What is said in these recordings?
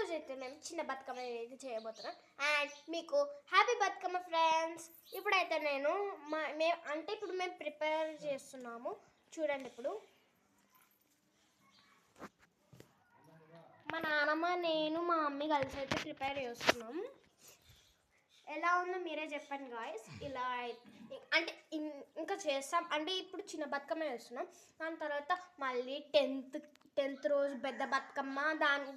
ఈరోజు అయితే మేము చిన్న బతుకమ్మ అయితే చేయబోతున్నాం. అండ్ మీకు హ్యాపీ బతుకమ్మ ఫ్రెండ్స్. ఇప్పుడైతే నేను ఇప్పుడు మేము ప్రిపేర్ చేస్తున్నాము. చూడండి, ఇప్పుడు మా నాన్నమ్మ, నేను, మా మమ్మీ కలిసి అయితే ప్రిపేర్ చేస్తున్నాం. ఎలా ఉందో మీరే చెప్పండి గాయస్. ఇలా అంటే ఇంకా చేస్తాం అంటే ఇప్పుడు చిన్న బతుకమ్మ చేస్తున్నాం. దాని తర్వాత మళ్ళీ టెన్త్ రోజు పెద్ద బతుకమ్మ,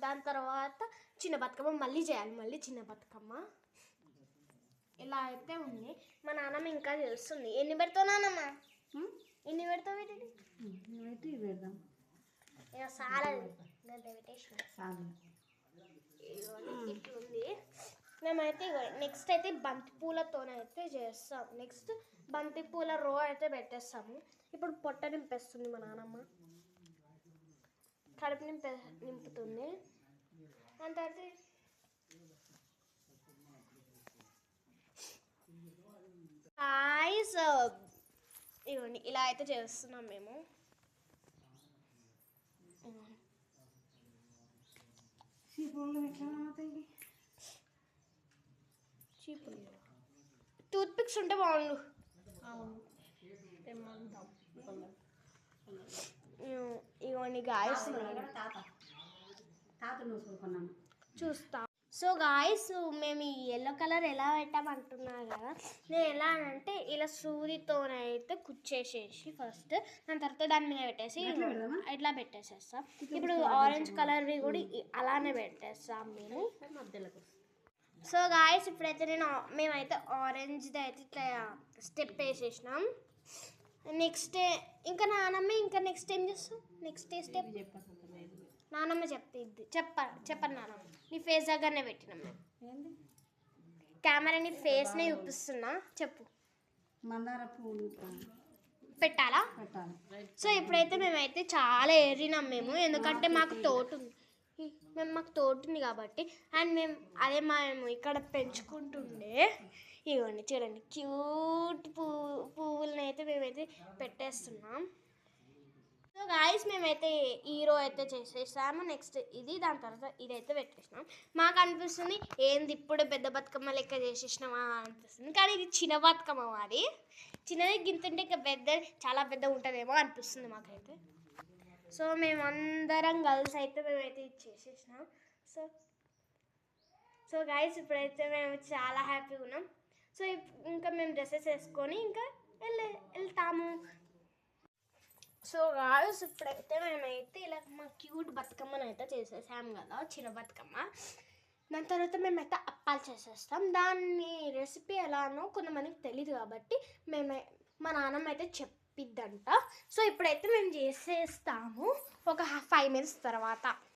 దాని తర్వాత చిన్న బతుకమ్మ మళ్ళీ చేయాలి, మళ్ళీ చిన్న బతుకమ్మ. ఇలా అయితే ఉంది. మా నాన్నమ్మ ఇంకా చేస్తుంది. ఎన్ని పెడతావు నాన్నమ్మ? ఎన్ని పెడతావు? పెడదాం ఇక చాలా ఇట్లుంది. మేమైతే నెక్స్ట్ అయితే బంతి పూలతోనైతే చేస్తాం. నెక్స్ట్ బంతి పూల రో అయితే పెట్టేస్తాము. ఇప్పుడు పొట్ట నింపేస్తుంది మా నాన్నమ్మ, కడుపు నింపుతుంది. దాని తర్వాత ఇవ్వండి, ఇలా అయితే చేస్తున్నాం మేము. టూత్ పిక్స్ ఉంటే బాగుండు. ఇవన్నీ గాయస్ చూస్తా. సో గాయస్, మేము ఈ ఎల్లో కలర్ ఎలా పెట్టామంటున్నారు కదా. నేను ఎలా అంటే ఇలా సూదితోనైతే కుచ్చేసేసి ఫస్ట్, దాని తర్వాత దాని మీద పెట్టేసి ఇట్లా పెట్టేసేస్తాం. ఇప్పుడు ఆరెంజ్ కలర్వి కూడా అలానే పెట్టేస్తాం మేము. సో గాయస్, ఇప్పుడైతే మేమైతే ఆరెంజ్ది అయితే ఇట్లా స్టెప్ వేసేసినాం. నెక్స్ట్ ఇంకా నానమ్మ నెక్స్ట్ ఏం చేస్తాం? నెక్స్ట్ స్టెప్ నానమ్మ చెప్తుంది. చెప్పండి నానమ్మ. నీ ఫేస్ దగ్గరనే పెట్టినాం మేము. కెమెరా నీ ఫేస్నే చూపిస్తున్నా, చెప్పు. మందార పూలు పెట్టాలా? సో ఇప్పుడైతే మేమైతే చాలా ఏరినాం మేము, ఎందుకంటే మాకు తోట ఉంది కాబట్టి. అండ్ మేము ఇక్కడ పెంచుకుంటుండే. ఇవ్వండి చూడండి, క్యూట్ పువ్వులని అయితే మేమైతే పెట్టేస్తున్నాం. సో గాయస్, మేమైతే హీరో అయితే చేసేసాము. నెక్స్ట్ ఇది, దాని తర్వాత ఇదైతే పెట్టేసినాం. మాకు అనిపిస్తుంది ఏంది ఇప్పుడు పెద్ద బతుకమ్మ లెక్క చేసేసినామా అనిపిస్తుంది, కానీ ఇది చిన్న బతుకమ్మ. అది చిన్నది గింతుంటే ఇంకా చాలా పెద్ద ఉంటుందేమో అనిపిస్తుంది మాకైతే. సో మేమందరం కలిసి అయితే మేమైతే ఇది చేసేసినాం. సో గాయస్, ఇప్పుడైతే మేము చాలా హ్యాపీగా ఉన్నాం. సో ఇంకా మేము డ్రెస్సెస్ వేసుకొని ఇంకా వెళ్తాము. సో గాయస్, ఇప్పుడైతే మేమైతే ఇలా మా క్యూట్ బతుకమ్మను అయితే చేసేసాము కదా, చిన్న బతుకమ్మ. దాని తర్వాత మేమైతే అప్పాలు చేసేస్తాం. దాన్ని రెసిపీ ఎలానో కొంతమందికి తెలియదు కాబట్టి మా నాన్నమ్మ అయితే చెప్పిద్దంట. సో ఇప్పుడైతే మేము చేసేస్తాము ఒక 5 minutes తర్వాత.